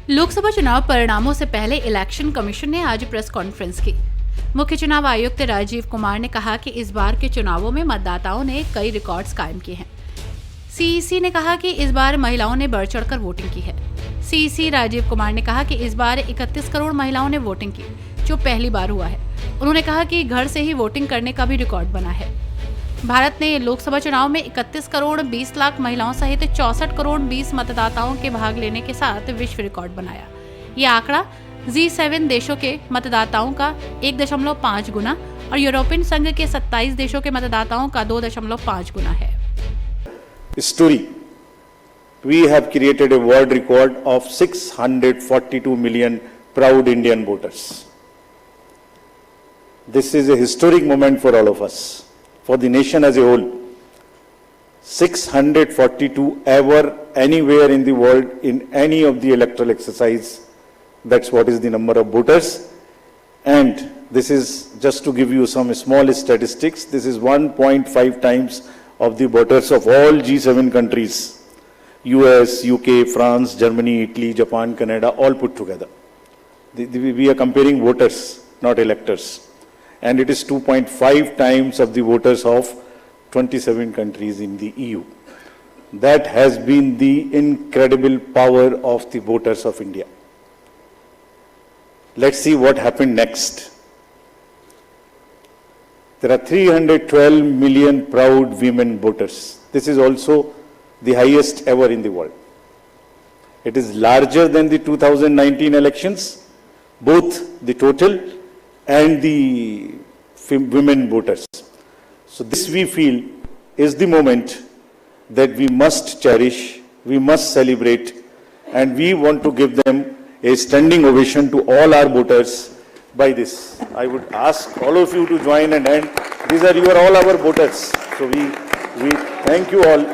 लोकसभा चुनाव परिणामों से पहले इलेक्शन कमीशन ने आज प्रेस कॉन्फ्रेंस की। मुख्य चुनाव आयुक्त राजीव कुमार ने कहा कि इस बार के चुनावों में मतदाताओं ने कई रिकॉर्ड्स कायम किए हैं। सीईसी ने कहा कि इस बार महिलाओं ने बढ़ चढ़कर वोटिंग की है। सीईसी राजीव कुमार ने कहा कि इस बार 31 करोड़ महिलाओं ने वोटिंग की, जो पहली बार हुआ है। उन्होंने कहा कि घर से ही वोटिंग करने का भी रिकॉर्ड बना है। भारत ने लोकसभा चुनाव में 31 करोड़ 20 लाख महिलाओं सहित 64 करोड़ 20 मतदाताओं के भाग लेने के साथ विश्व रिकॉर्ड बनाया। ये आंकड़ा G7 देशों के मतदाताओं का 1.5 गुना और यूरोपियन संघ के 27 देशों के मतदाताओं का 2.5 गुना है। Story. We have created a world record of 642 million proud Indian voters. This is a historic moment for all of us, for the nation as a whole. 642 ever, anywhere in the world, in any of the electoral exercise. That's what is the number of voters. And this is just to give you some small statistics. This is 1.5 times of the voters of all G7 countries. US, UK, France, Germany, Italy, Japan, Canada, all put together. We are comparing voters, not electors. And it is 2.5 times of the voters of 27 countries in the EU. That has been the incredible power of the voters of India. Let's see what happened next. There are 312 million proud women voters. This is also the highest ever in the world. It is larger than the 2019 elections, both the total and the women voters. So this, we feel, is the moment that we must cherish, we must celebrate, and we want to give them a standing ovation to all our voters by this. I would ask all of you to join and end. These are all our voters. So we thank you all.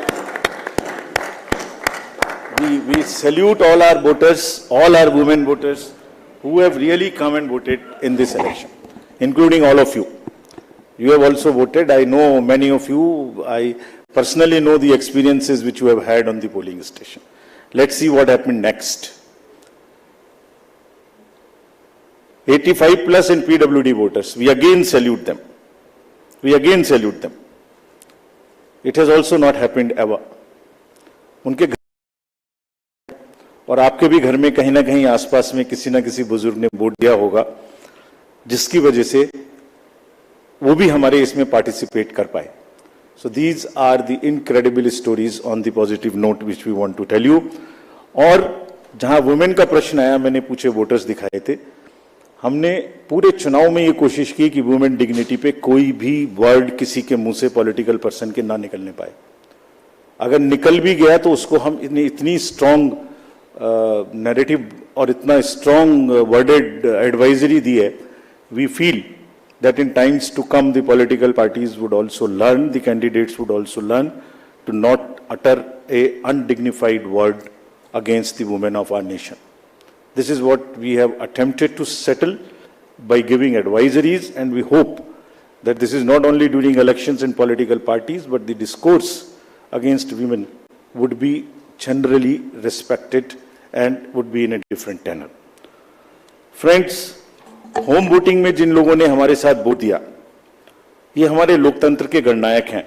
We salute all our voters, all our women voters who have really come and voted in this election, including all of you. You have also voted. I know many of you. I personally know the experiences which you have had on the polling station. Let's see what happened next. 85 plus in PWD voters. We again salute them. We again salute them. It has also not happened ever. उनके घर और आपके भी घर में कहीं ना कहीं आसपास में किसी ना किसी बुजुर्ग ने वोट दिया होगा, जिसकी वजह से वो भी हमारे इसमें पार्टिसिपेट कर पाए. So these are the incredible stories on the positive note which we want to tell you. और जहां वुमेन का प्रश्न आया, मैंने पूछे वोटर्स दिखाए थे. हमने पूरे चुनाव में ये कोशिश की कि वुमेन डिग्निटी पे कोई भी वर्ड किसी के मुंह से पॉलिटिकल पर्सन के ना निकलने पाए. अगर निकल भी गया तो उसको हम इतनी स्ट्रॉन्ग नैरेटिव और इतना स्ट्रॉन्ग वर्डेड एडवाइजरी दी है. We feel that in times to come the political parties would also learn, the candidates would also learn to not utter a undignified word against the women of our nation. This is what we have attempted to settle by giving advisories, and we hope that this is not only during elections and political parties, but the discourse against women would be generally respected and would be in a different tenor. Friends, home voting में जिन लोगों ने हमारे साथ vote दिया, ये हमारे लोकतंत्र के गणनायक हैं.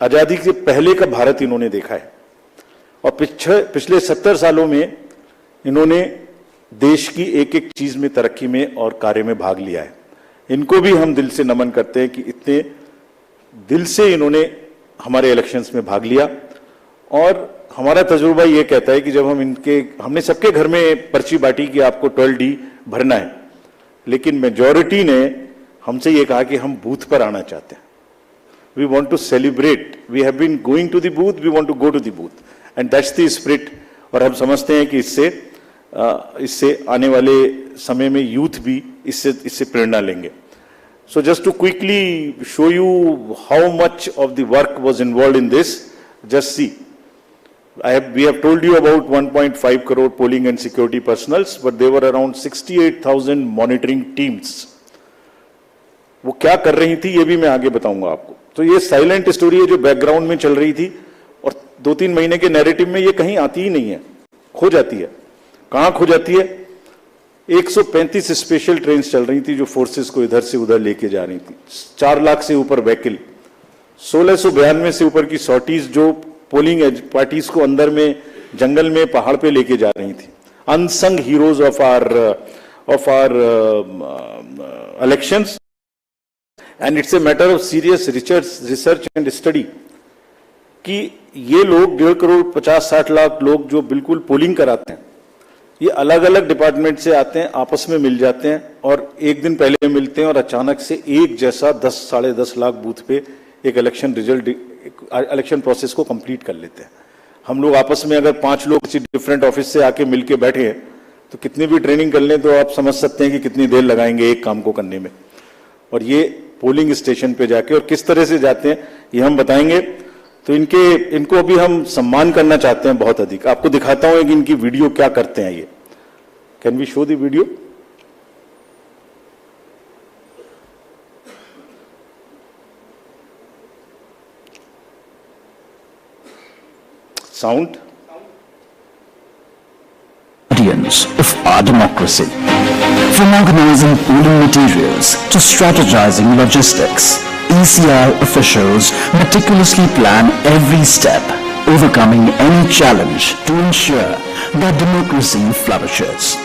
आजादी से पहले का भारत इन्होंने देखा है और पिछले 70 सालों में इन्होंने देश की एक एक चीज में, तरक्की में और कार्य में भाग लिया है. इनको भी हम दिल से नमन करते हैं कि इतने दिल से इन्होंने हमारे इलेक्शंस में भाग लिया. और हमारा तजुर्बा ये कहता है कि जब हमने सबके घर में पर्ची बांटी कि आपको 12D भरना है, लेकिन मेजॉरिटी ने हमसे ये कहा कि हम बूथ पर आना चाहते हैं. We want to celebrate. We have been going to the booth, we want to go to the booth, and that's the spirit. और हम समझते हैं कि इससे आने वाले समय में यूथ भी इससे प्रेरणा लेंगे. So just to quickly show you how much of the work was involved in this, just see. We have told you about 1.5 crore polling and security personals, but there were around 68,000 monitoring teams. वो क्या कर रही थी ये भी मैं आगे बताऊंगा आपको. तो ये साइलेंट स्टोरी है जो बैकग्राउंड में चल रही थी और 2-3 महीने के नैरेटिव में ये कहीं आती ही नहीं है, खो जाती है. कहां खो जाती है? 135 स्पेशल ट्रेन चल रही थी जो फोर्सेस को इधर से उधर लेके जा रही थी। 4 लाख से ऊपर व्हीकल, 1692 से ऊपर की सॉर्टीज जो पोलिंग पार्टीज को अंदर में जंगल में पहाड़ पे लेके जा रही थी। Unsung heroes of our elections, and it's a matter of serious research and study कि ये लोग 1.5 करोड़ 50-60 लाख लोग जो बिल्कुल पोलिंग कराते हैं, ये अलग अलग डिपार्टमेंट से आते हैं, आपस में मिल जाते हैं और एक दिन पहले मिलते हैं और अचानक से एक जैसा 10-10.5 लाख बूथ पे एक इलेक्शन प्रोसेस को कंप्लीट कर लेते हैं। हम लोग आपस में अगर 5 लोग किसी डिफरेंट ऑफिस से आके मिलके बैठे हैं तो कितनी भी ट्रेनिंग कर लें तो आप समझ सकते हैं कि कितनी देर लगाएंगे एक काम को करने में। और ये पोलिंग स्टेशन पे जाके और किस तरह से जाते हैं ये हम बताएंगे। तो इनको अभी हम सम्मान करना चाहते हैं बहुत अधिक। आपको दिखाता हूं कि इनकी वीडियो क्या करते हैं ये। Can we show the video? Sound of our democracy. From organizing polling materials to strategizing logistics, ECI officials meticulously plan every step, overcoming any challenge to ensure that democracy flourishes.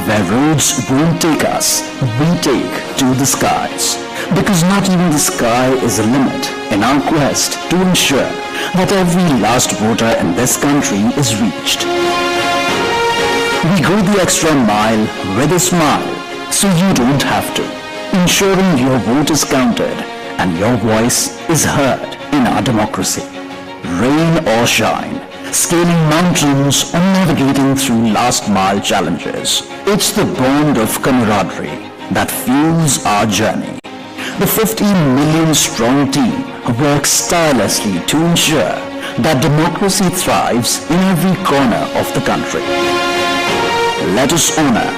Where roads won't take us, we take to the skies. Because not even the sky is a limit in our quest to ensure that every last voter in this country is reached. We go the extra mile with a smile, so you don't have to, ensuring your vote is counted and your voice is heard in our democracy. Rain or shine, scaling mountains or navigating through last mile challenges, it's the bond of camaraderie that fuels our journey. The 15 million strong team works tirelessly to ensure that democracy thrives in every corner of the country. Let us honor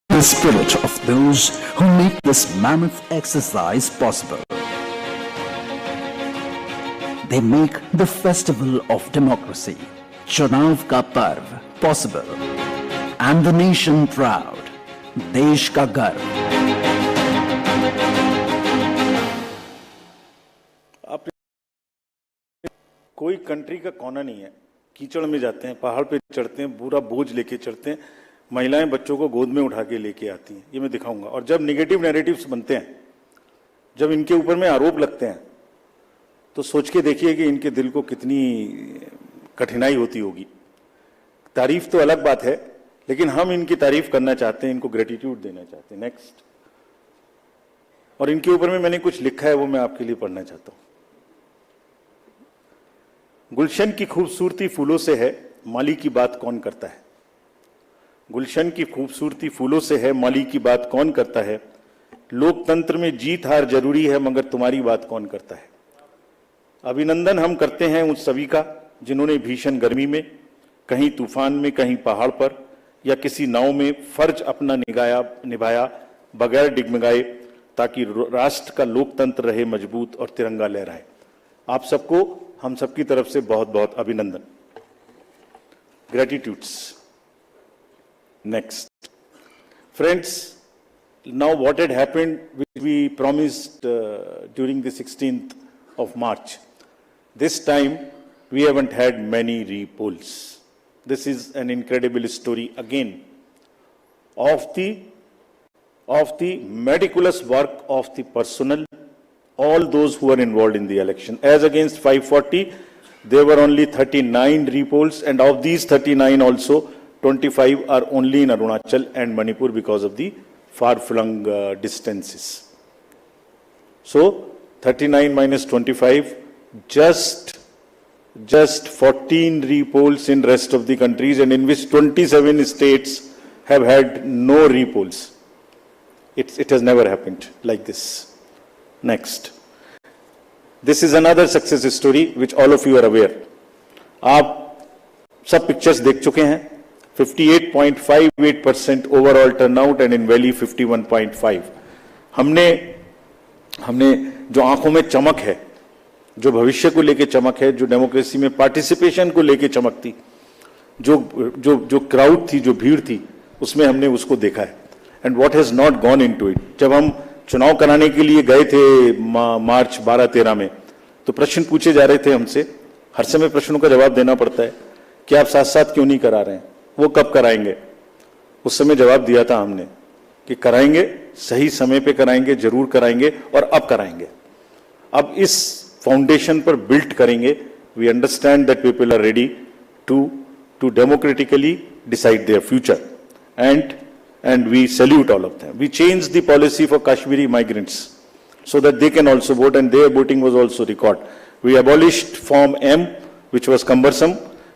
the spirit of those who make this mammoth exercise possible. They make the festival of democracy, Chunav ka Parv, possible, and the nation proud, Desh ka Garv. कोई country का कोना नहीं है, कीचड़ में जाते हैं, पहाड़ पे चढ़ते हैं, पूरा बोझ लेके चढ़ते हैं, महिलाएं बच्चों को गोद में उठा के लेके आती हैं। ये मैं दिखाऊंगा। और जब निगेटिव नैरेटिव्स बनते हैं, जब इनके ऊपर में आरोप लगते हैं, तो सोच के देखिए कि इनके दिल को कितनी कठिनाई होती होगी। तारीफ तो अलग बात है, लेकिन हम इनकी तारीफ करना चाहते हैं, इनको ग्रेटिट्यूड देना चाहते हैं। नेक्स्ट। और इनके ऊपर में मैंने कुछ लिखा है, वो मैं आपके लिए पढ़ना चाहता हूं। गुलशन की खूबसूरती फूलों से है, माली की बात कौन करता है। गुलशन की खूबसूरती फूलों से है, माली की बात कौन करता है। लोकतंत्र में जीत हार जरूरी है, मगर तुम्हारी बात कौन करता है। अभिनंदन हम करते हैं उन सभी का जिन्होंने भीषण गर्मी में, कहीं तूफान में, कहीं पहाड़ पर या किसी नाव में फर्ज अपना निभाया बगैर डिगमगाए, ताकि राष्ट्र का लोकतंत्र रहे मजबूत और तिरंगा लहराए। आप सबको हम सबकी तरफ से बहुत बहुत अभिनंदन। Gratitudes. Next. Friends, now what had happened, which we promised during the 16th of March, this time we haven't had many repolls. This is an incredible story again of the meticulous work of the personnel, all those who are involved in the election. As against 540, there were only 39 repolls, and of these 39 also 25 are only in Arunachal and Manipur because of the far-flung distances. So 39 minus 25, just 14 repolls in rest of the countries, and in which 27 states have had no repolls. It has never happened like this. Next. This is another success story which all of you are aware. आप सब pictures देख चुके हैं। 58.58% overall turnout and in valley 51.5। हमने जो आंखों में चमक है, जो भविष्य को लेके चमक है, जो डेमोक्रेसी में पार्टिसिपेशन को लेके चमक थी, जो जो जो क्राउड थी, जो भीड़ थी, उसमें हमने उसको देखा है. And what has not gone into it. जब हम चुनाव कराने के लिए गए थे मार्च 12-13 में, तो प्रश्न पूछे जा रहे थे हमसे. हर समय प्रश्नों का जवाब देना पड़ता है कि आप साथ साथ क्यों नहीं करा रहे हैं, वो कब कराएंगे. उस समय जवाब दिया था हमने कि कराएंगे, सही समय पे कराएंगे, जरूर कराएंगे और अब कराएंगे. अब इस फाउंडेशन पर बिल्ड करेंगे. We understand that people are ready to democratically decide their future and we salute all of them. We changed the policy for Kashmiri migrants so that they can also vote, and their voting was also recorded. We abolished Form M, which was cumbersome.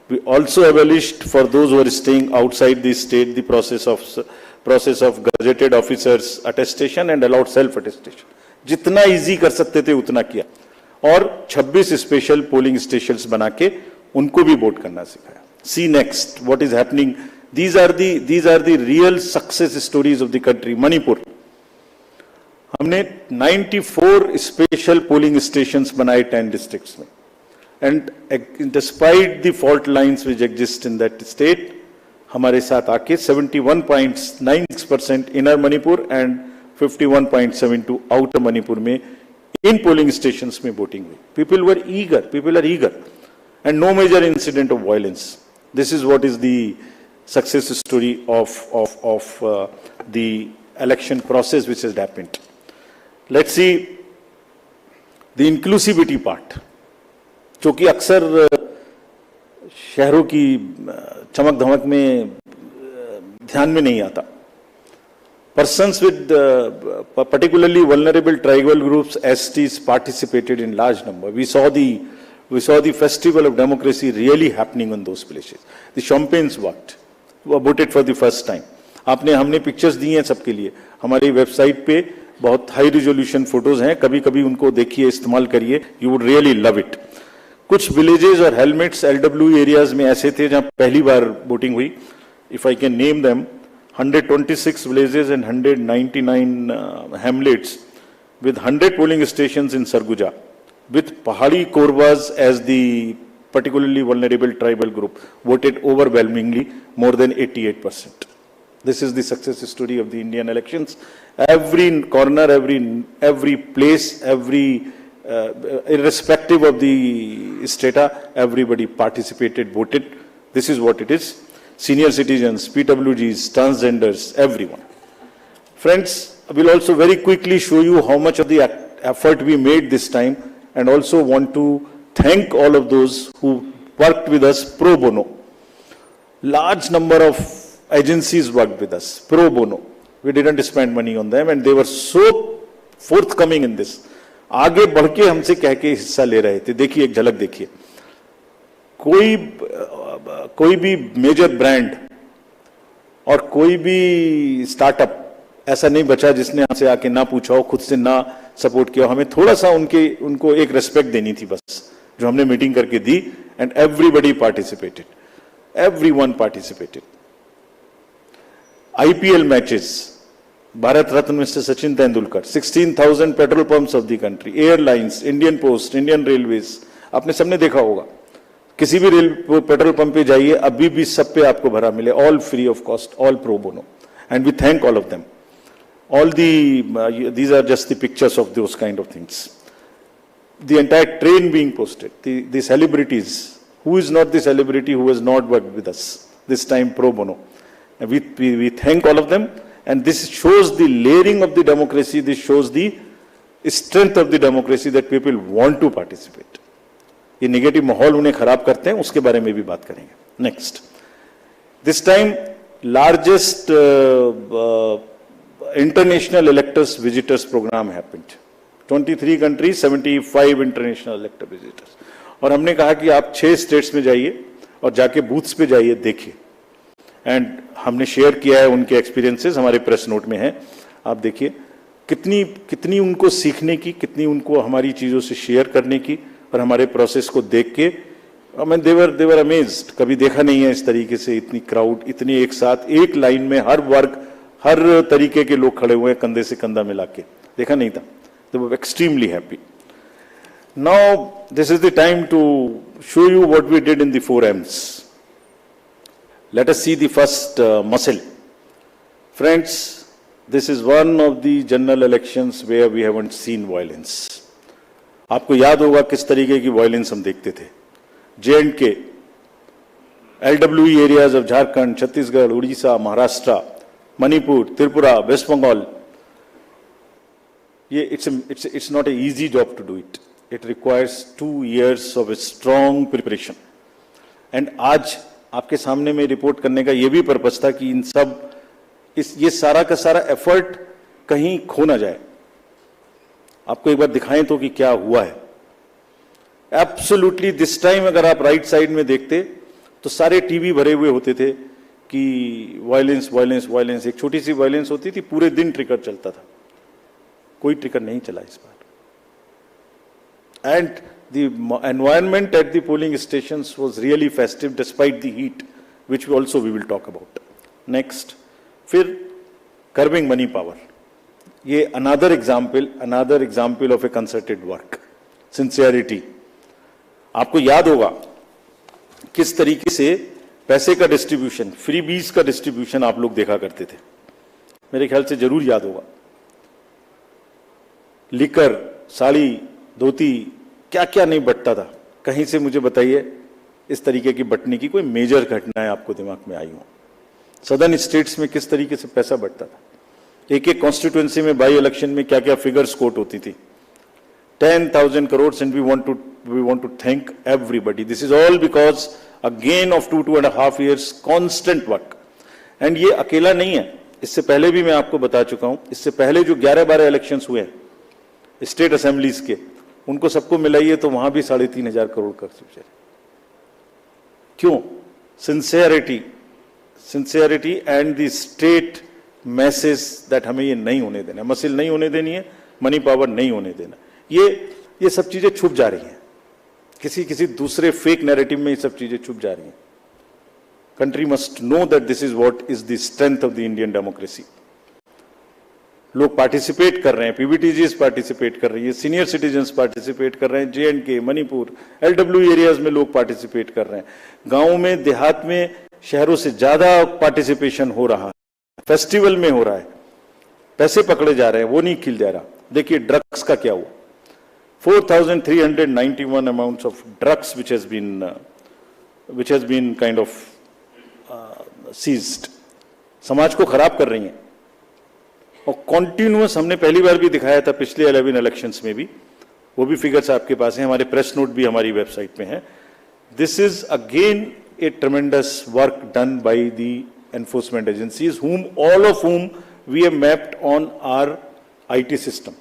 We also abolished for those who are staying outside the state the process of gazetted officers attestation and allowed self attestation. जितना easy कर सकते थे उतना किया, और 26 special polling stations बना के उनको भी वोट करना सिखाया. See next what is happening. These are the real success stories of the country. Manipur, हमने 94 स्पेशल पोलिंग स्टेशंस बनाए 10 डिस्ट्रिक्ट्स में, and despite the fault lines which exist in that state, हमारे साथ आके 71.96% inner Manipur and 51.72 outer Manipur में इन polling stations में voting हुई. People are eager and no major incident of violence. This is what is the success story of the election process which has happened. Let's see the inclusivity part, जो कि अक्सर शहरों की चमक धमक में ध्यान में नहीं आता. Persons with particularly vulnerable tribal groups, STs, participated in large number. We saw the festival of democracy really happening in those places. The champagnes worked. voted for the first time. हमने पिक्चर्स दी हैं सबके लिए. हमारी website पे बहुत high resolution photos हैं, कभी कभी उनको देखिए, इस्तेमाल करिए. You would really love it. कुछ विलेजेस और हेलमेट्स LW एरियाज में ऐसे थे जहां पहली बार वोटिंग हुई. If I can name them, 126 villages and 199 hamlets with 100 polling stations in Sarguja, with Pahadi Korwas as the particularly vulnerable tribal group, voted overwhelmingly, more than 88%. This is the success story of the Indian elections. Every corner, every place, irrespective of the strata, everybody participated, voted. This is what it is. Senior citizens, PWGs, transgenders, everyone. Friends, I will also very quickly show you how much of the effort we made this time, and also want to thank all of those who worked with us pro bono. Large number of agencies worked with us pro bono. We didn't spend money on them and they were so forthcoming in this. आगे बढ़ के हमसे कह के हिस्सा ले रहे थे. देखिए, एक झलक देखिए. कोई भी मेजर ब्रांड और कोई भी स्टार्टअप ऐसा नहीं बचा जिसने हमसे आके ना पूछा हो, खुद से ना सपोर्ट किया. हमें थोड़ा सा उनको एक रेस्पेक्ट देनी थी बस, जो हमने मीटिंग करके दी. And everybody participated, everyone participated. IPL matches, Bharat Ratna mister Sachin Tendulkar, 16,000 petrol pumps of the country, airlines, Indian Post, Indian Railways. आपने सबने देखा होगा, किसी भी पेट्रोल पंप पे जाइए, अभी भी सब पे आपको भरा मिले, all free of cost, all pro bono. And we thank all of them. These are just the pictures of those kind of things. The entire train being posted, the celebrities. Who is not the celebrity who has not worked with us this time pro bono? And we thank all of them, and this shows the layering of the democracy. This shows the strength of the democracy, that people want to participate. ये negative माहौल उन्हें खराब करते हैं, उसके बारे में भी बात करेंगे. Next, this time largest international electors visitors program happened. 23 countries, 75 international elector visitors. और हमने कहा कि आप 6 स्टेट्स में जाइए और जाके बूथ्स पे जाइए, देखिए. एंड हमने शेयर किया है उनके एक्सपीरियंसेस, हमारे प्रेस नोट में है. आप देखिए कितनी उनको सीखने की, कितनी उनको हमारी चीजों से शेयर करने की, और हमारे प्रोसेस को देख के देवर अमेज्ड. कभी देखा नहीं है इस तरीके से इतनी क्राउड, इतनी एक साथ एक लाइन में हर वर्ग, हर तरीके के लोग खड़े हुए हैं, कंधे से कंधा मिला के. देखा नहीं था. They were extremely happy. Now, this is the time to show you what we did in the 4 M's. Let us see the first muscle. Friends, this is one of the general elections where we haven't seen violence. आपको याद होगा किस तरीके की violence हम देखते थे. J&K, LWE areas of Jharkhand, Chhattisgarh, Odisha, Maharashtra, Manipur, Tripura, West Bengal. It's not an easy job to do it. It requires 2 years of a strong preparation. And आज आपके सामने में रिपोर्ट करने का ये भी पर्पस था कि इन सब ये सारा का सारा एफर्ट कहीं खो ना जाए. आपको एक बार दिखाएं तो कि क्या हुआ है. एब्सोल्युटली दिस टाइम अगर आप राइट साइड में देखते तो सारे टीवी भरे हुए होते थे कि वायलेंस वायलेंस वायलेंस. एक छोटी सी वायलेंस होती थी, पूरे दिन ट्रिगर चलता था. कोई ट्रिगर नहीं चला इस बार. And the environment at the polling stations was really festive despite the heat, which we will talk about. Next, फिर curbing money power. ये another example of a concerted work. Sincerity. आपको याद होगा किस तरीके से पैसे का डिस्ट्रीब्यूशन, फ्रीबीज का डिस्ट्रीब्यूशन आप लोग देखा करते थे. मेरे ख्याल से जरूर याद होगा. लिकर, साड़ी, धोती, क्या क्या नहीं बटता था. कहीं से मुझे बताइए इस तरीके की बटने की कोई मेजर घटनाएं आपको दिमाग में आई हो. सदर्न स्टेट्स में किस तरीके से पैसा बटता था. एक एक कॉन्स्टिट्यूएंसी में बाई इलेक्शन में क्या क्या फिगर्स कोट होती थी. 10,000 crores and we want to thank everybody. This is all because again of 2.5 years constant work. And ये अकेला नहीं है. इससे पहले भी मैं आपको बता चुका हूं. इससे पहले जो 11-12 इलेक्शंस हुए हैं स्टेट असेंबलीज के, उनको सबको मिलाइए तो वहां भी 3,500 करोड़ का बेचारे. क्यों? Sincerity and the state message that हमें ये नहीं होने देना, मसिल नहीं होने देनी है, मनी पावर नहीं होने देना. ये सब चीजें छुप जा रही हैं. किसी दूसरे फेक नैरेटिव में ये सब चीजें छुप जा रही हैं. Country must know that this is what is the strength of the Indian democracy. लोग पार्टिसिपेट कर रहे हैं, पीबीटीजीज पार्टिसिपेट कर रही है, सीनियर सिटीजन्स पार्टिसिपेट कर रहे हैं, J&K, मणिपुर, LWE एरियाज में लोग पार्टिसिपेट कर रहे हैं. गांवों में, देहात में, शहरों से ज्यादा पार्टिसिपेशन हो रहा है. फेस्टिवल में हो रहा है. पैसे पकड़े जा रहे हैं, वो नहीं खिल जा रहा. देखिए ड्रग्स का क्या हुआ. 4,391 amounts of drugs which has been kind of seized. समाज को खराब कर रही हैं. और कॉन्टिन्यूअस हमने पहली बार भी दिखाया था पिछले 11 इलेक्शंस में भी. वो भी फिगर्स आपके पास हैं, हमारे प्रेस नोट भी हमारी वेबसाइट पे हैं. This is again A ट्रेमेंडस work done by the enforcement agencies all of whom we have mapped on our IT system.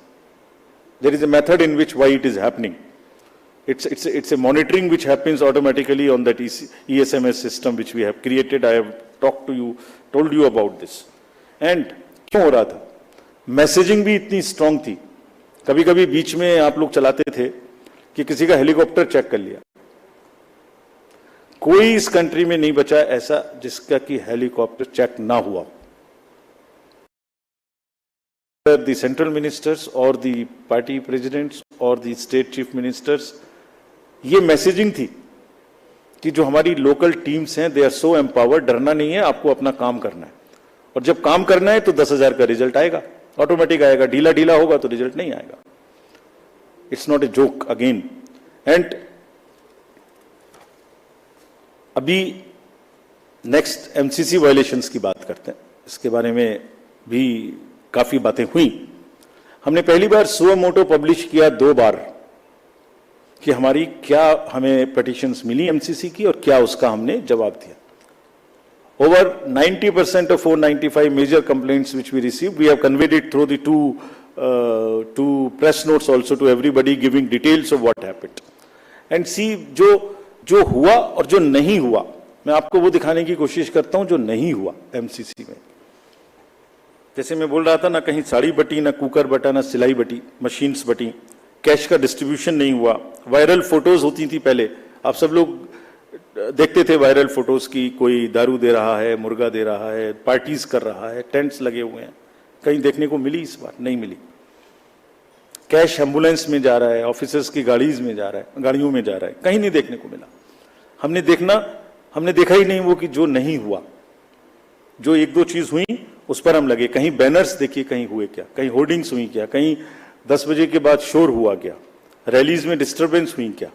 There is a method in which why it is happening. It's a monitoring which happens automatically on that ESMS system which we have created. I have told you about this. And क्यों हो रहा था? Messaging भी इतनी strong थी. कभी कभी बीच में आप लोग चलाते थे कि किसी का हेलीकॉप्टर चेक कर लिया. कोई इस कंट्री में नहीं बचा ऐसा जिसका कि हेलीकॉप्टर चेक ना हुआ. The central ministers or the party presidents or the state chief ministers, ये मैसेजिंग थी कि जो हमारी लोकल टीम्स हैं दे आर सो एम्पावर्ड. डरना नहीं है, आपको अपना काम करना है. और जब काम करना है तो 10,000 का रिजल्ट आएगा, ऑटोमेटिक आएगा. ढीला होगा तो रिजल्ट नहीं आएगा. It's not a joke again. And अभी नेक्स्ट एमसीसी वायलेशंस की बात करते हैं. इसके बारे में भी काफी बातें हुई. हमने पहली बार सुओ मोटो पब्लिश किया 2 बार कि हमें पिटीशंस मिली एमसीसी की और क्या उसका हमने जवाब दिया. Over 90% of 495 major complaints which we received, we have conveyed it through the two press notes also to everybody, giving details of what happened. And see, जो हुआ और जो नहीं हुआ, मैं आपको वो दिखाने की कोशिश करता हूं जो नहीं हुआ एमसीसी में. जैसे मैं बोल रहा था ना, कहीं साड़ी बटी, ना कुकर बटा, ना सिलाई बटी, मशीन्स बटी, कैश का डिस्ट्रीब्यूशन नहीं हुआ. वायरल फोटोज होती थी पहले, आप सब लोग देखते थे वायरल फोटोज की. कोई दारू दे रहा है, मुर्गा दे रहा है, पार्टीज कर रहा है, टेंट्स लगे हुए हैं. कहीं देखने को मिली? इस बार नहीं मिली. कैश एम्बुलेंस में जा रहा है, ऑफिसर्स की गाड़ियों में जा रहा है, कहीं नहीं देखने को मिला. हमने देखना हमने देखा ही नहीं वो कि जो नहीं हुआ, जो एक दो चीज हुई उस पर हम लगे। कहीं बैनर्स देखिए, कहीं हुए क्या, कहीं होर्डिंग्स हुई क्या, कहीं 10 बजे के बाद शोर हुआ क्या, रैलीज में डिस्टर्बेंस हुई क्या,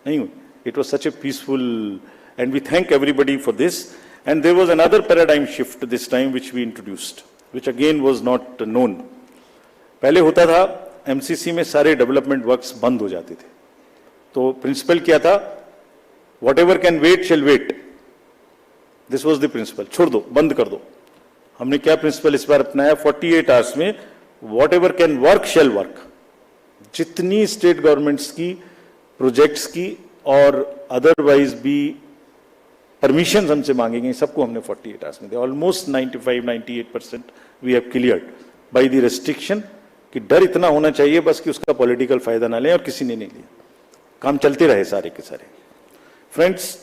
नहीं हुई। It was such a peaceful and we thank everybody for this. And there was another paradigm shift this time which we introduced, which again was not known. पहले होता था एमसीसी में सारे डेवलपमेंट वर्क्स बंद हो जाते थे, तो प्रिंसिपल क्या था, whatever can wait shall wait. This was the principal, छोड़ दो, बंद कर दो। हमने क्या प्रिंसिपल इस बार अपनाया, 48 आवर्स में whatever can work shall work. जितनी स्टेट गवर्नमेंट्स की प्रोजेक्ट्स की और अदरवाइज भी परमिशन हमसे मांगेंगे, सबको हमने 48 आवर्स में दिया। Almost 95-98% we have cleared by the restriction, कि डर इतना होना चाहिए बस कि उसका पॉलिटिकल फायदा ना लें, और किसी ने नहीं लिया। काम चलते रहे सारे के सारे। फ्रेंड्स,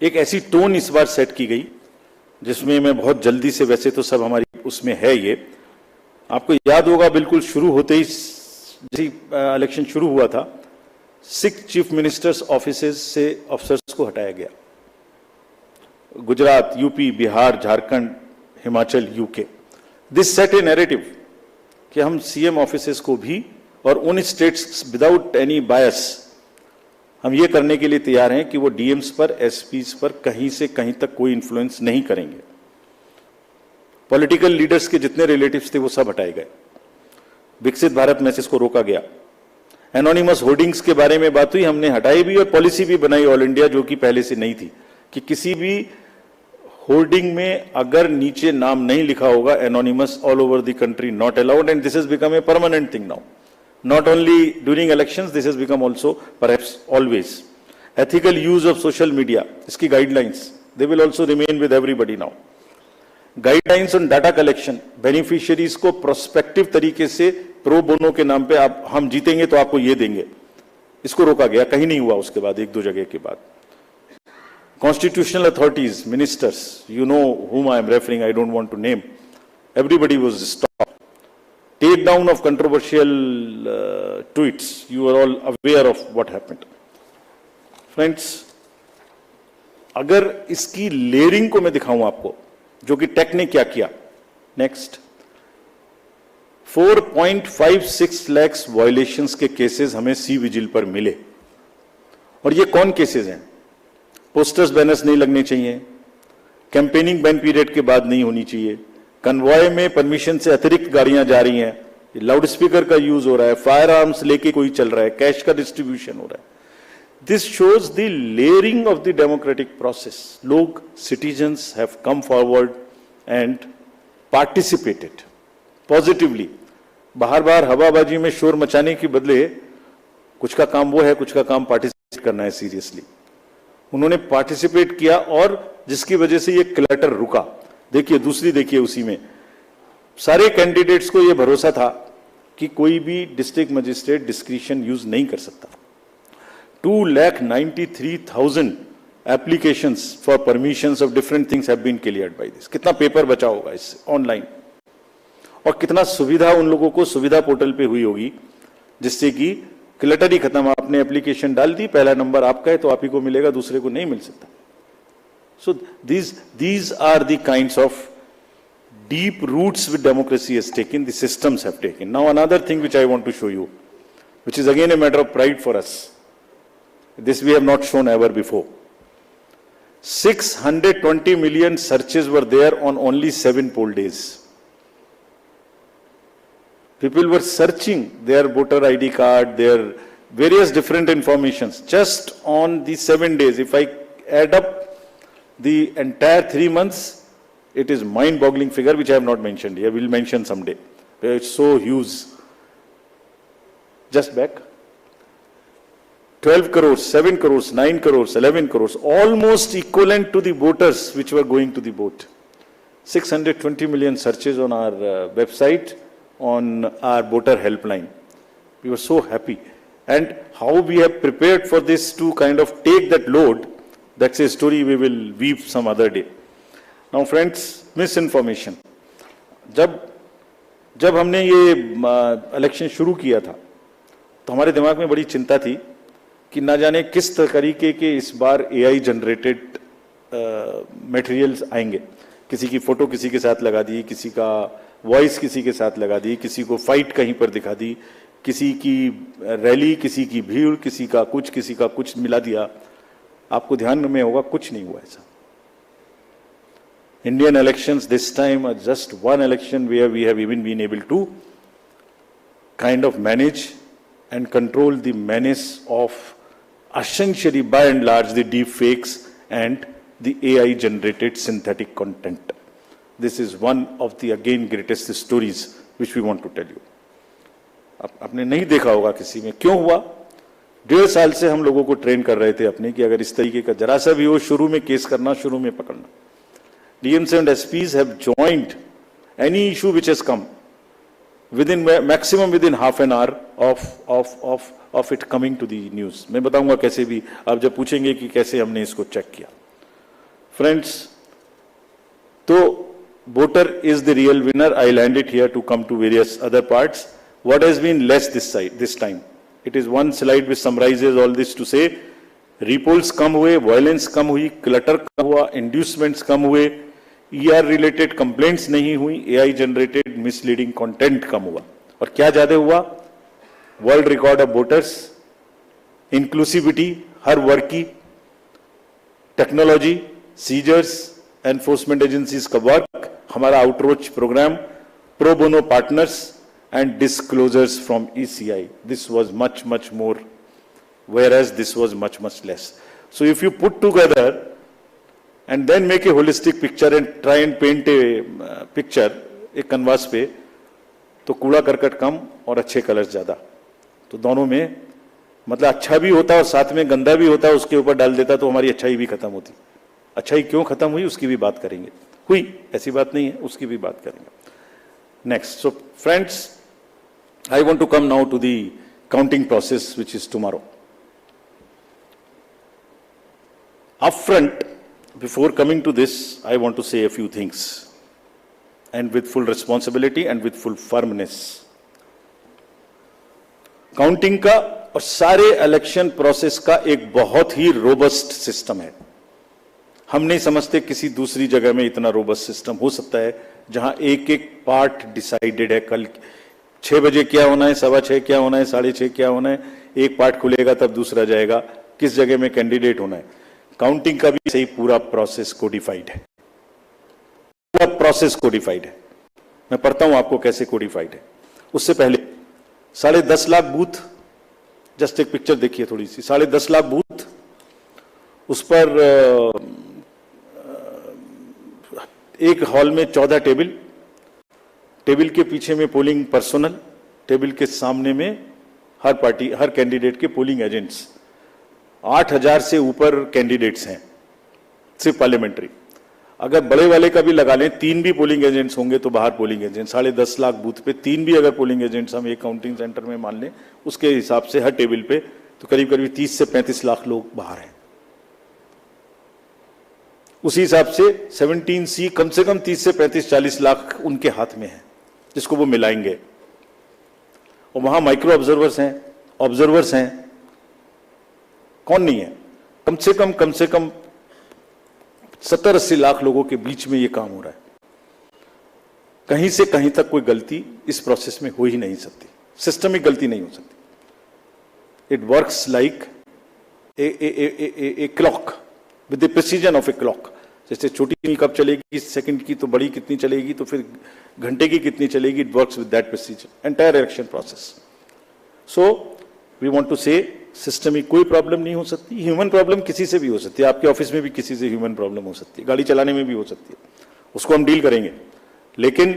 एक ऐसी टोन इस बार सेट की गई जिसमें मैं बहुत जल्दी से, वैसे तो सब हमारी उसमें है, ये आपको याद होगा बिल्कुल शुरू होते ही जैसे इलेक्शन शुरू हुआ था, 6 चीफ मिनिस्टर्स ऑफिसेज से ऑफिसर्स को हटाया गया। Gujarat, UP, Bihar, Jharkhand, Himachal, UK. This set A narrative कि हम सीएम ऑफिसेज को भी, और उन स्टेट्स विदाउट एनी बायस, हम ये करने के लिए तैयार हैं कि वो डीएम्स पर, एसपीज पर कहीं से कहीं तक कोई इन्फ्लुएंस नहीं करेंगे। पॉलिटिकल लीडर्स के जितने रिलेटिव्स थे वो सब हटाए गए। विकसित भारत मैसेज को रोका गया। एनोनिमस होर्डिंग्स के बारे में बात हुई, हमने हटाई भी और पॉलिसी भी बनाई ऑल इंडिया, जो कि पहले से नहीं थी, कि किसी भी होर्डिंग में अगर नीचे नाम नहीं लिखा होगा, anonymous all over the country not allowed, and this has become a permanent thing now. Not only during elections, this has become also perhaps always. Ethical use of social media, इसकी guidelines, they will also remain with everybody now. Guidelines on data collection, beneficiaries को prospective तरीके से pro bono के नाम पे आप, हम जीतेंगे तो आपको ये देंगे, इसको रोका गया। कहीं नहीं हुआ उसके बाद, एक दो जगह के बाद। Constitutional authorities, ministers, you know whom I am referring, I don't want to name, everybody was stopped. Take down of controversial tweets. You are all aware of what happened. Friends, अगर इसकी लेयरिंग को मैं दिखाऊं आपको, जो कि take ने क्या किया, नेक्स्ट 4.56 लाख वायलेशंस के केसेस हमें सी विजिल पर मिले। और ये कौन केसेस हैं? पोस्टर्स, बैनर्स नहीं लगने चाहिए, कैंपेनिंग बैन पीरियड के बाद नहीं होनी चाहिए, कन्वॉय में परमिशन से अतिरिक्त गाड़ियां जा रही हैं, लाउड स्पीकर का यूज हो रहा है, फायर आर्म्स लेके कोई चल रहा है, कैश का डिस्ट्रीब्यूशन हो रहा है। This shows the layering of the democratic process. लोग, citizens have come forward and participated positively. बाहर बाहर हवाबाजी में शोर मचाने के बदले कुछ का काम वो है, कुछ का काम पार्टिसिपेट करना है सीरियसली। उन्होंने पार्टिसिपेट किया और जिसकी वजह से ये क्लटर रुका। देखिए, दूसरी देखिए, उसी में सारे कैंडिडेट्स को यह भरोसा था कि कोई भी डिस्ट्रिक्ट मजिस्ट्रेट डिस्क्रिशन यूज नहीं कर सकता। 2,93,000 applications for permissions of different things have been cleared by this. कितना पेपर बचा होगा इससे ऑनलाइन, और कितना सुविधा उन लोगों को सुविधा पोर्टल पे हुई होगी, जिससे कि क्लटर ही खत्म। आपने एप्लीकेशन डाल दी, पहला नंबर आपका है तो आप ही को मिलेगा, दूसरे को नहीं मिल सकता। So these are the kinds of deep roots which democracy has taken, the systems have taken. Now another thing which I want to show you, which is again a matter of pride for us. This we have not shown ever before. 620 million searches were there on only 7 poll days. People were searching their voter ID card, their various different informations just on the 7 days. If I add up the entire 3 months, it is mind-boggling figure which I have not mentioned here. We'll mention someday. It's so huge. Just back. 12 crores, 7 crores, 9 crores, 11 crores, almost equivalent to the voters which were going to the vote. 620 million searches on our website, on our voter helpline. We were so happy. And how we have prepared for this to kind of take that load, that's a story we will weave some other day. Now friends, misinformation. जब हमने ये election शुरू किया था तो हमारे दिमाग में बड़ी चिंता थी कि ना जाने किस तरीके के इस बार एआई जनरेटेड मटेरियल्स आएंगे। किसी की फोटो किसी के साथ लगा दी, किसी का वॉइस किसी के साथ लगा दी, किसी को फाइट कहीं पर दिखा दी, किसी की रैली, किसी की भीड़, किसी का कुछ मिला दिया। आपको ध्यान में होगा कुछ नहीं हुआ ऐसा। Indian elections this time are just one election where we have even been able to kind of manage and control the menace of essentially by and large the deep fakes and the AI generated synthetic content. This is one of the again greatest stories which we want to tell you. आपने नहीं देखा होगा किसी में, क्यों हुआ? 1.5 साल से हम लोगों को ट्रेन कर रहे थे अपने कि अगर इस तरीके का जरा सा भी हो, शुरू में केस करना, शुरू में पकड़ना। DMs and SPs have joined any issue which has come maximum within half an hour of it coming to the news. मैं बताऊंगा कैसे भी, आप जब पूछेंगे कि कैसे हमने इसको चेक किया। Friends, तो voter is the real winner. I landed here to come to various other parts. What has been less this time? It is one slide which summarizes all this to say रिपोल्स कम हुए, violence कम हुई, clutter कम हुआ, inducements कम हुए, ER related complaints नहीं हुई, AI generated misleading content कम हुआ। और क्या ज्यादा हुआ? World record of voters, inclusivity हर वर्ग की, टेक्नोलॉजी, सीजर्स, एनफोर्समेंट एजेंसीज का वर्क, हमारा outreach program, pro bono partners and disclosures from ECI. This was much more, whereas this was much less. So if you put together and then make a holistic picture and try and paint a picture एक canvas पे, तो कूड़ा करकट कम और अच्छे colours ज्यादा। तो दोनों में मतलब अच्छा भी होता और साथ में गंदा भी होता, उसके ऊपर डाल देता तो हमारी अच्छाई भी खत्म होती। अच्छाई क्यों खत्म हुई उसकी भी बात करेंगे, हुई ऐसी बात नहीं है, उसकी भी बात करेंगे। Next, so friends, I want to come now to the counting process which is tomorrow. Upfront, before coming to this, I want to say a few things, and with full responsibility and with full firmness. Counting का और सारे election process का एक बहुत ही robust system है। हम नहीं समझते किसी दूसरी जगह में इतना रोबस्ट सिस्टम हो सकता है जहां एक एक पार्ट डिसाइडेड है। कल 6 बजे क्या होना है, 6:15 क्या होना है, 6:30 क्या होना है, एक पार्ट खुलेगा तब दूसरा जाएगा, किस जगह में कैंडिडेट होना है। काउंटिंग का भी सही पूरा प्रोसेस कोडिफाइड है, पूरा प्रोसेस कोडिफाइड है। मैं पढ़ता हूं आपको कैसे कोडिफाइड है। उससे पहले 10.5 लाख बूथ, जस्ट एक पिक्चर देखिए थोड़ी सी, 10.5 लाख बूथ, उस पर एक हॉल में 14 टेबल, टेबल के पीछे में पोलिंग पर्सनल, टेबल के सामने में हर पार्टी, हर कैंडिडेट के पोलिंग एजेंट्स। 8,000 से ऊपर कैंडिडेट्स हैं सिर्फ पार्लियामेंट्री। अगर बड़े वाले का भी लगा लें, 3 भी पोलिंग एजेंट्स होंगे तो बाहर पोलिंग एजेंट, 10.5 लाख बूथ पे 3 भी अगर पोलिंग एजेंट्स हम एक काउंटिंग सेंटर में मान लें, उसके हिसाब से हर टेबल पे तो करीब 30 से 35 लाख लोग बाहर हैं। उसी हिसाब से 17C कम से कम 30 से 35-40 लाख उनके हाथ में है, जिसको वो मिलाएंगे। और वहां माइक्रो ऑब्जर्वर्स हैं, कौन नहीं है? कम से कम 70-80 लाख लोगों के बीच में ये काम हो रहा है। कहीं से कहीं तक कोई गलती इस प्रोसेस में हो ही नहीं सकती, सिस्टमिक गलती नहीं हो सकती। It works like a clock with the precision of a clock. जैसे छोटी कब चलेगी सेकंड की, तो बड़ी कितनी चलेगी, तो फिर घंटे की कितनी चलेगी। It works with that precision entire election process. So we want to say system में कोई प्रॉब्लम नहीं हो सकती। ह्यूमन प्रॉब्लम किसी से भी हो सकती है, आपके ऑफिस में भी किसी से ह्यूमन प्रॉब्लम हो सकती है, गाड़ी चलाने में भी हो सकती है, उसको हम डील करेंगे। लेकिन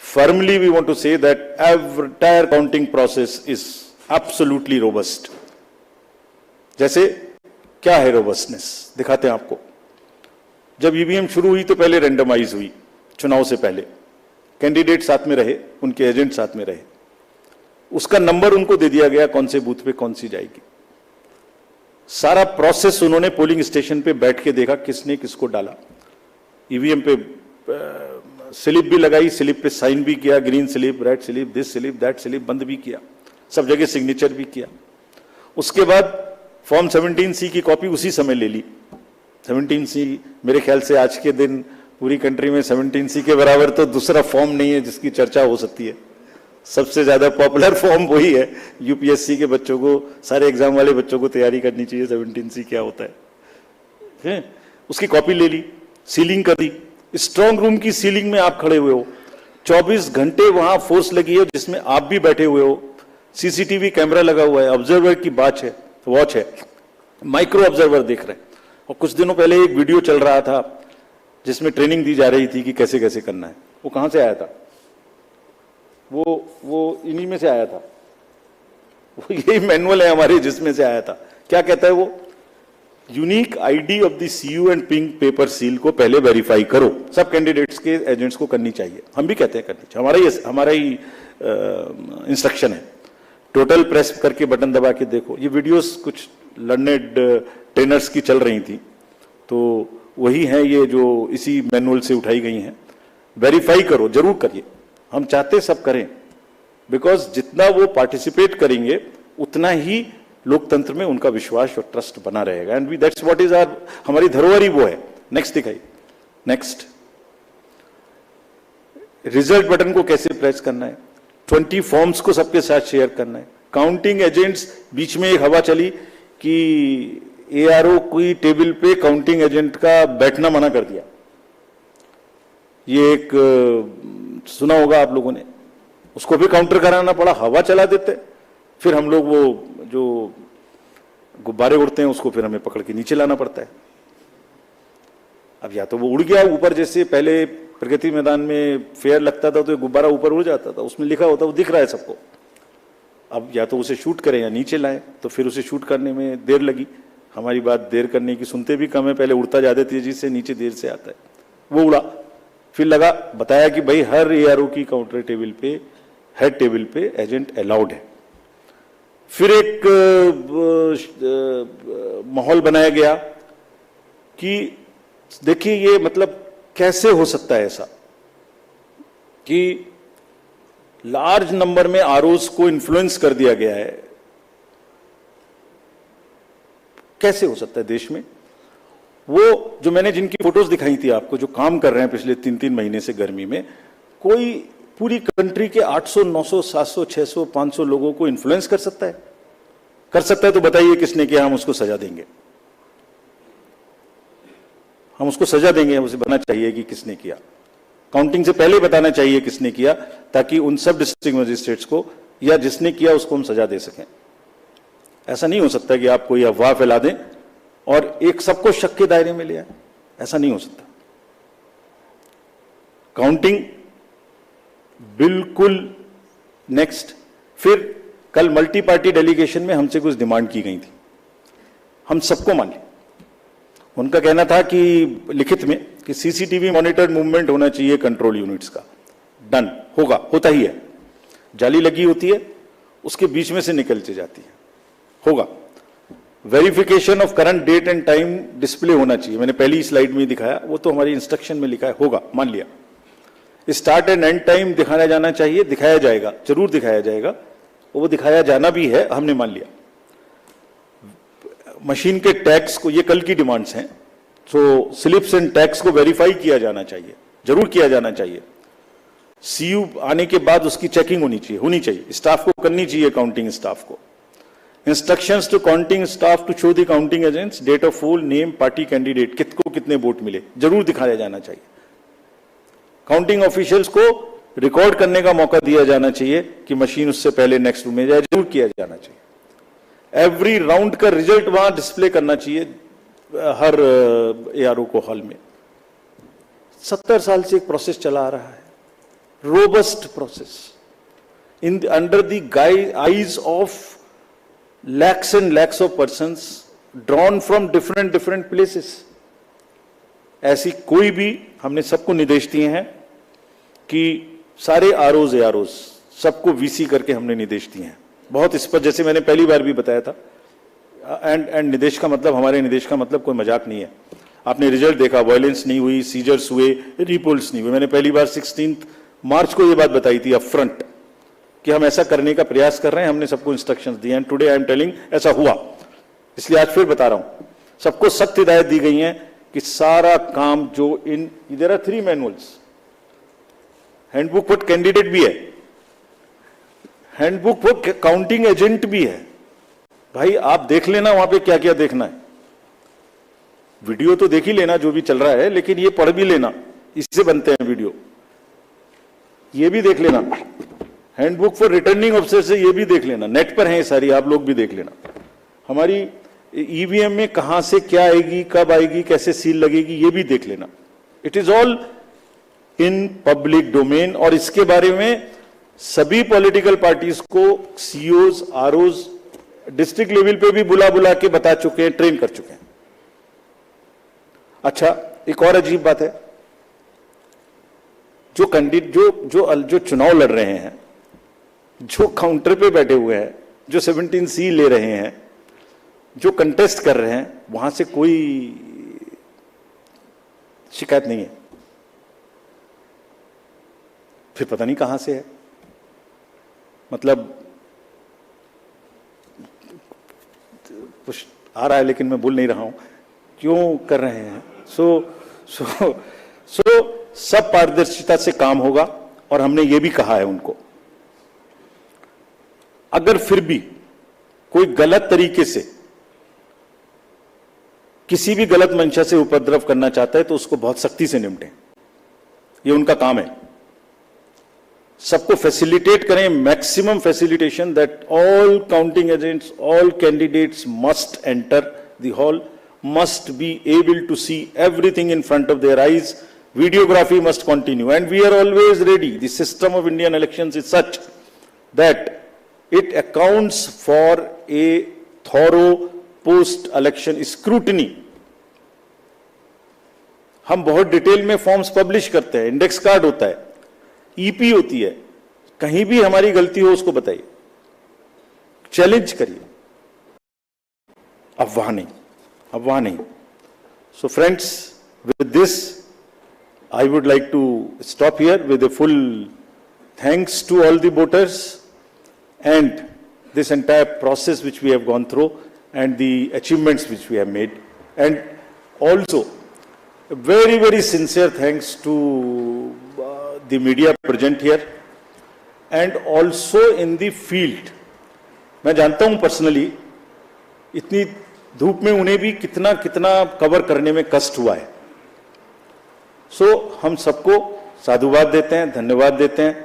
firmly we want to say that entire counting process is absolutely robust. जैसे क्या है रोबस्टनेस, दिखाते हैं आपको। जब ईवीएम शुरू हुई तो पहले रेंडमाइज हुई, चुनाव से पहले कैंडिडेट साथ में रहे, उनके एजेंट साथ में रहे, उसका नंबर उनको दे दिया गया कौन से बूथ पे कौन सी जाएगी। सारा प्रोसेस उन्होंने पोलिंग स्टेशन पे बैठ के देखा किसने किसको डाला। ईवीएम पे स्लिप भी लगाई, स्लिप पे साइन भी किया, green slip, red slip, this slip, that slip, बंद भी किया, सब जगह सिग्नेचर भी किया। उसके बाद फॉर्म 17C की कॉपी उसी समय ले ली। 17C मेरे ख्याल से आज के दिन पूरी कंट्री में 17C के बराबर तो दूसरा फॉर्म नहीं है जिसकी चर्चा हो सकती है। सबसे ज्यादा पॉपुलर फॉर्म वही है। यूपीएससी के बच्चों को, सारे एग्जाम वाले बच्चों को तैयारी करनी चाहिए 17C क्या होता है। उसकी कॉपी ले ली, सीलिंग कर दी। स्ट्रांग रूम की सीलिंग में आप खड़े हुए हो, 24 घंटे वहां फोर्स लगी है जिसमें आप भी बैठे हुए हो, सीसीटीवी कैमरा लगा हुआ है, ऑब्जर्वर की वॉच है, माइक्रो ऑब्जर्वर देख रहे हैं। और कुछ दिनों पहले एक वीडियो चल रहा था जिसमें ट्रेनिंग दी जा रही थी कि कैसे कैसे करना है। वो कहां से आया था? वो इन्हीं में से आया था। वो यही मैनुअल है हमारे जिसमें से आया था। क्या कहता है वो? Unique ID of the CU and pink paper seal को पहले वेरीफाई करो। सब कैंडिडेट्स के एजेंट्स को करनी चाहिए। हम भी कहते हैं करनी चाहिए, हमारा ही इंस्ट्रक्शन है। टोटल प्रेस करके बटन दबा के देखो। ये वीडियोस कुछ लर्नेड ट्रेनर्स की चल रही थी, तो वही है ये जो इसी मैनुअल से उठाई गई हैं। वेरीफाई करो, जरूर करिए। हम चाहते सब करें, बिकॉज जितना वो पार्टिसिपेट करेंगे उतना ही लोकतंत्र में उनका विश्वास और ट्रस्ट बना रहेगा। And that's what is our, हमारी धरोहर ही वो है। नेक्स्ट दिखाइए। नेक्स्ट, रिजल्ट बटन को कैसे प्रेस करना है, 20 फॉर्म्स को सबके साथ शेयर करना है। काउंटिंग एजेंट्स, बीच में एक हवा चली कि एआरओ की टेबल पे काउंटिंग एजेंट का बैठना मना कर दिया। ये एक सुना होगा आप लोगों ने, उसको भी काउंटर कराना पड़ा, हवा चला देते। फिर हम लोग वो जो गुब्बारे उड़ते हैं उसको फिर हमें पकड़ के नीचे लाना पड़ता है। अब या तो वो उड़ गया ऊपर, जैसे पहले प्रगति मैदान में फेयर लगता था तो गुब्बारा ऊपर उड़ जाता था, उसमें लिखा होता, वो दिख रहा है सबको। अब या तो उसे शूट करें या नीचे लाएं, तो फिर उसे शूट करने में देर लगी। हमारी बात देर करने की सुनते भी कम है, पहले उड़ता ज्यादा तेजी से, नीचे देर से आता है। वो उड़ा, फिर लगा, बताया कि भाई हर एआरओ की काउंटर टेबल पे, हेड टेबल पे एजेंट अलाउड है। फिर एक माहौल बनाया गया कि देखिए ये मतलब कैसे हो सकता है ऐसा कि लार्ज नंबर में आरओस को इन्फ्लुएंस कर दिया गया है। कैसे हो सकता है देश में? वो जो मैंने जिनकी फोटोज दिखाई थी आपको, जो काम कर रहे हैं पिछले 3-3 महीने से गर्मी में, कोई पूरी कंट्री के 800, 900, 700, 600, 500 लोगों को इन्फ्लुएंस कर सकता है? कर सकता है तो बताइए किसने किया, हम उसको सजा देंगे। हम उसको सजा देंगे, उसे बताना चाहिए कि किसने किया। काउंटिंग से पहले बताना चाहिए किसने किया, ताकि उन सब डिस्ट्रिक्ट मजिस्ट्रेट्स को या जिसने किया उसको हम सजा दे सकें। ऐसा नहीं हो सकता कि आप कोई अफवाह फैला दें और एक सबको शक के दायरे में ले आए। ऐसा नहीं हो सकता। काउंटिंग बिल्कुल नेक्स्ट। फिर कल मल्टी पार्टी डेलीगेशन में हमसे कुछ डिमांड की गई थी, हम सबको मान ली। उनका कहना था कि लिखित में कि सीसीटीवी मॉनिटर मूवमेंट होना चाहिए कंट्रोल यूनिट्स का। डन, होगा, होता ही है। जाली लगी होती है, उसके बीच में से निकलती जाती है, होगा। Verification of current date and time display होना चाहिए, मैंने पहली स्लाइड में दिखाया, वो तो हमारी इंस्ट्रक्शन में लिखा है, होगा, मान लिया। स्टार्ट एंड एंड टाइम दिखाया जाना चाहिए, दिखाया जाएगा, जरूर दिखाया जाएगा, वो दिखाया जाना भी है, हमने मान लिया। मशीन के टैक्स को, ये कल की डिमांड्स हैं, तो स्लिप्स एंड टैक्स को वेरीफाई किया जाना चाहिए, जरूर किया जाना चाहिए। सीयू आने के बाद उसकी चेकिंग होनी चाहिए, स्टाफ को करनी चाहिए, काउंटिंग स्टाफ को। Instructions to counting staff to show the counting agents date of poll, name, party candidate, किसको कितने वोट मिले, जरूर दिखाया जाना चाहिए। काउंटिंग ऑफिशियल्स को रिकॉर्ड करने का मौका दिया जाना चाहिए कि मशीन उससे पहले नेक्स्ट रूम में जाए, जरूर किया जाना चाहिए। एवरी राउंड का रिजल्ट वहां डिस्प्ले करना चाहिए हर एआरओ को हॉल में। 70 साल से एक प्रोसेस चला आ रहा है, robust process, in under the eyes of lakhs and lakhs of persons drawn from different places। ऐसी कोई भी, हमने सबको निर्देश दिए हैं कि सारे आरओज एआरओज सबको वीसी करके हमने निर्देश दिए हैं, बहुत स्पष्ट, जैसे मैंने पहली बार भी बताया था। एंड निर्देश का मतलब, हमारे निर्देश का मतलब कोई मजाक नहीं है। आपने रिजल्ट देखा, वायलेंस नहीं हुई, सीजर्स हुए, रिपोल्स नहीं हुए। मैंने पहली बार 16 मार्च को ये बात बताई थी अप फ्रंट कि हम ऐसा करने का प्रयास कर रहे हैं, हमने सबको इंस्ट्रक्शंस दिए हैं। टुडे आई एम टेलिंग ऐसा हुआ, इसलिए आज फिर बता रहा हूं, सबको सख्त हिदायत दी गई है कि सारा काम जो इन there are 3 manuals, handbook for candidate भी है, हैंडबुक फॉर काउंटिंग एजेंट भी है। भाई आप देख लेना वहां पे क्या क्या देखना है, वीडियो तो देख ही लेना जो भी चल रहा है, लेकिन ये पढ़ भी लेना, इससे बनते हैं वीडियो, ये भी देख लेना। हैंडबुक फॉर रिटर्निंग ऑफिसर से ये भी देख लेना, नेट पर है सारी, आप लोग भी देख लेना। हमारी ईवीएम में कहां से क्या आएगी, कब आएगी, कैसे सील लगेगी, ये भी देख लेना। It is all in public domain, और इसके बारे में सभी पॉलिटिकल पार्टीज को सीईओज, आरओज डिस्ट्रिक्ट लेवल पे भी बुला बुला के बता चुके हैं, ट्रेन कर चुके हैं। अच्छा, एक और अजीब बात है, जो कैंडिडेट जो चुनाव लड़ रहे हैं, जो काउंटर पे बैठे हुए हैं, जो 17C ले रहे हैं, जो कंटेस्ट कर रहे हैं, वहां से कोई शिकायत नहीं है, फिर पता नहीं कहां से है। मतलब कुछ आ रहा है लेकिन मैं बोल नहीं रहा हूं क्यों कर रहे हैं। सो सब पारदर्शिता से काम होगा, और हमने ये भी कहा है उनको, अगर फिर भी कोई गलत तरीके से किसी भी गलत मंशा से उपद्रव करना चाहता है तो उसको बहुत सख्ती से निपटें, ये उनका काम है। सबको फैसिलिटेट करें, maximum facilitation, that all counting agents, all candidates must enter the hall, must be able to see everything in front of their eyes. Videography must continue, and we are always ready. The system of Indian elections is such that it accounts for a thorough post-election scrutiny. हम बहुत detail में forms publish करते हैं, index card होता है, EP होती है, कहीं भी हमारी गलती हो उसको बताइए, चैलेंज करिए, अफवाह नहीं। So friends, with this, I would like to stop here with a full thanks to all the voters and this entire process which we have gone through and the achievements which we have made, and also a very, very sincere thanks to the media present here and also in the field. मैं जानता हूं personally इतनी धूप में उन्हें भी कितना कितना कवर करने में कष्ट हुआ है। हम सबको साधुवाद देते हैं, धन्यवाद देते हैं,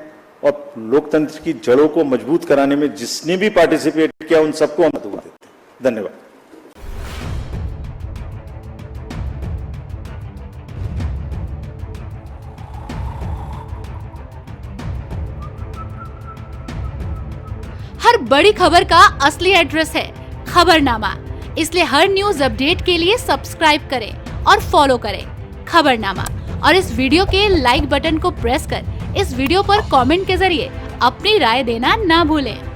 और लोकतंत्र की जड़ों को मजबूत कराने में जिसने भी पार्टिसिपेट किया उन सबको हम साधुवाद देते हैं। धन्यवाद। हर बड़ी खबर का असली एड्रेस है खबरनामा, इसलिए हर न्यूज अपडेट के लिए सब्सक्राइब करें और फॉलो करें खबरनामा, और इस वीडियो के लाइक बटन को प्रेस कर इस वीडियो पर कमेंट के जरिए अपनी राय देना ना भूलें।